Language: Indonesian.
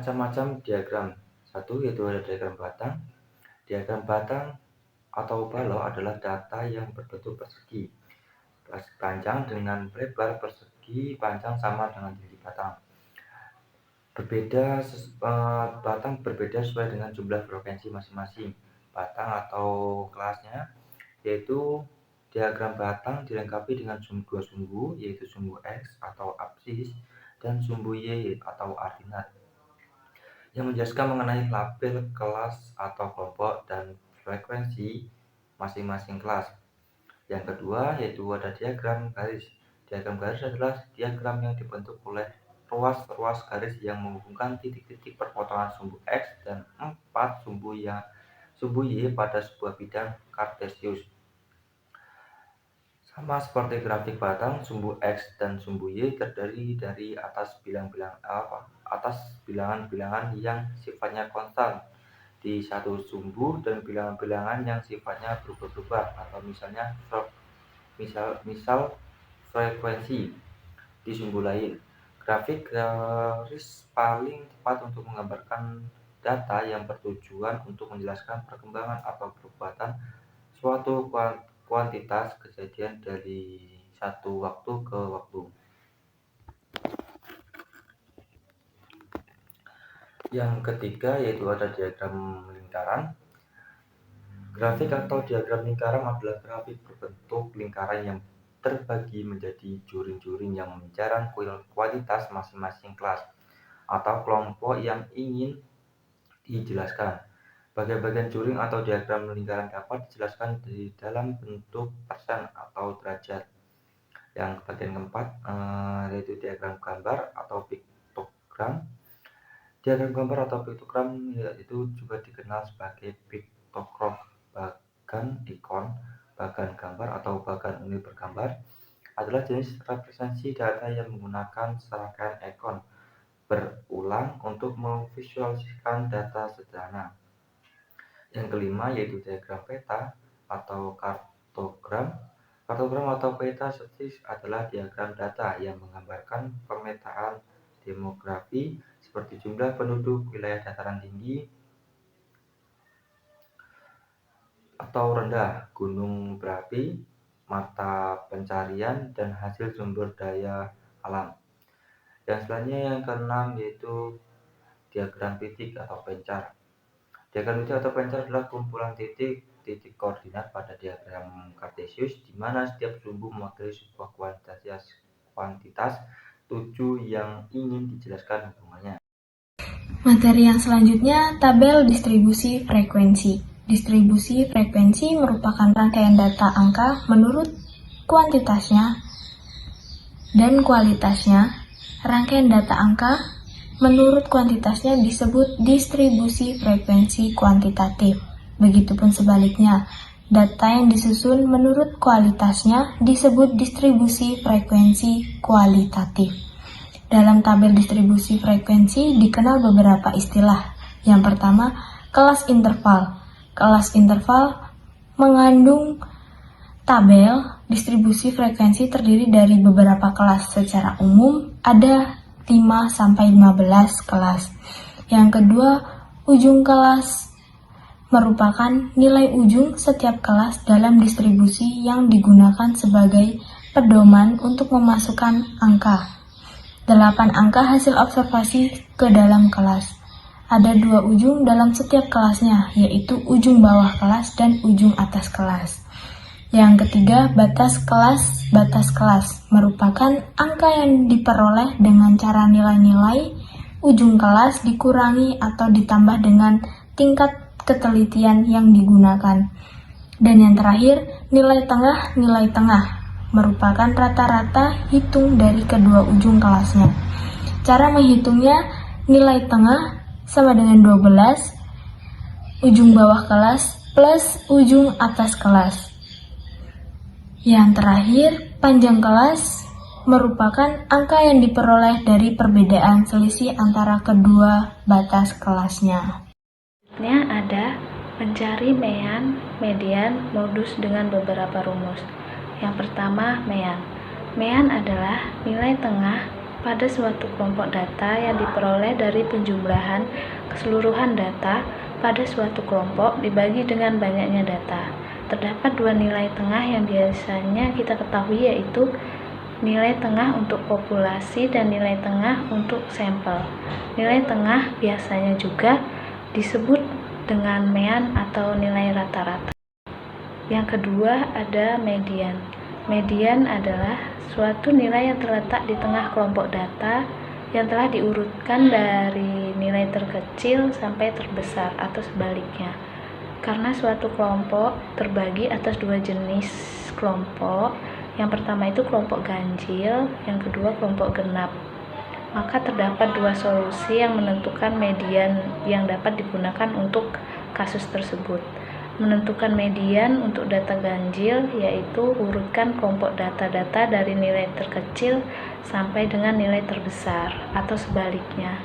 macam-macam diagram. Satu yaitu ada diagram batang. Diagram batang atau balok adalah data yang berbentuk persegi. Panjang dengan lebar persegi panjang sama dengan tinggi batang. Batang berbeda sesuai dengan jumlah frekuensi masing-masing batang atau kelasnya, yaitu diagram batang dilengkapi dengan dua sumbu, yaitu sumbu X atau apsis dan sumbu Y atau ordinat, yang menjelaskan mengenai label kelas atau kelompok dan frekuensi masing-masing kelas. Yang kedua yaitu ada diagram garis. Diagram garis adalah diagram yang dibentuk oleh ruas-ruas garis yang menghubungkan titik-titik perpotongan sumbu X dan 4 sumbu Y pada sebuah bidang kartesius. Sama seperti grafik batang, sumbu X dan sumbu Y terdiri dari atas bilangan-bilangan yang sifatnya konstan di satu sumbu dan bilangan-bilangan yang sifatnya berubah-ubah, atau misal frekuensi di sumbu lain. Grafik garis paling tepat untuk menggambarkan data yang bertujuan untuk menjelaskan perkembangan atau perbuatan suatu kuantitas kejadian dari satu waktu ke waktu. Yang ketiga yaitu ada diagram lingkaran. Grafik atau diagram lingkaran adalah grafik berbentuk lingkaran yang terbagi menjadi juring-juring yang menjarang kualitas masing-masing kelas atau kelompok yang ingin dijelaskan. Bagian-bagian juring atau diagram lingkaran dapat dijelaskan di dalam bentuk persen atau derajat. Yang bagian keempat yaitu diagram gambar atau piktogram. Diagram gambar atau piktogram itu juga dikenal sebagai piktograf. Bagan ikon, bagan gambar atau bagan unit bergambar adalah jenis representasi data yang menggunakan serangkaian ikon berulang untuk memvisualisasikan data sederhana. Yang kelima yaitu diagram peta atau kartogram. Kartogram atau peta statis adalah diagram data yang menggambarkan pemetaan demografi seperti jumlah penduduk, wilayah dataran tinggi atau rendah, gunung berapi, mata pencarian, dan hasil sumber daya alam. Dan selanjutnya yang keenam yaitu diagram titik atau pencar. Diagram titik atau pencar adalah kumpulan titik koordinat pada diagram kartesius, di mana setiap sumbu mewakili sebuah kuantitas 7 yang ingin dijelaskan hubungannya. Materi yang selanjutnya, tabel distribusi frekuensi. Distribusi frekuensi merupakan rangkaian data angka menurut kuantitasnya dan kualitasnya. Rangkaian data angka menurut kuantitasnya disebut distribusi frekuensi kuantitatif. Begitupun sebaliknya, data yang disusun menurut kualitasnya disebut distribusi frekuensi kualitatif. Dalam tabel distribusi frekuensi dikenal beberapa istilah. Yang pertama, kelas interval. Kelas interval mengandung tabel distribusi frekuensi terdiri dari beberapa kelas. Secara umum ada 5-15 kelas. Yang kedua, ujung kelas merupakan nilai ujung setiap kelas dalam distribusi yang digunakan sebagai pedoman untuk memasukkan angka. 8 angka hasil observasi ke dalam kelas. Ada 2 ujung dalam setiap kelasnya, yaitu ujung bawah kelas dan ujung atas kelas. Yang ketiga, batas kelas. Batas kelas merupakan angka yang diperoleh dengan cara nilai-nilai ujung kelas dikurangi atau ditambah dengan tingkat ketelitian yang digunakan. Dan yang terakhir, nilai tengah. Nilai tengah merupakan rata-rata hitung dari kedua ujung kelasnya. Cara menghitungnya, nilai tengah sama dengan 12 ujung bawah kelas plus ujung atas kelas. Yang terakhir, panjang kelas merupakan angka yang diperoleh dari perbedaan selisih antara kedua batas kelasnya. Ada mencari mean, median, modus dengan beberapa rumus. Yang pertama, mean. Mean adalah nilai tengah pada suatu kelompok data yang diperoleh dari penjumlahan keseluruhan data pada suatu kelompok dibagi dengan banyaknya data. Terdapat dua nilai tengah yang biasanya kita ketahui, yaitu nilai tengah untuk populasi dan nilai tengah untuk sampel. Nilai tengah biasanya juga disebut dengan mean atau nilai rata-rata. Yang kedua ada median. Median adalah suatu nilai yang terletak di tengah kelompok data yang telah diurutkan dari nilai terkecil sampai terbesar atau sebaliknya. Karena suatu kelompok terbagi atas dua jenis kelompok, yang pertama itu kelompok ganjil, yang kedua kelompok genap. Maka terdapat dua solusi yang menentukan median yang dapat digunakan untuk kasus tersebut. Menentukan median untuk data ganjil yaitu urutkan kelompok data-data dari nilai terkecil sampai dengan nilai terbesar atau sebaliknya.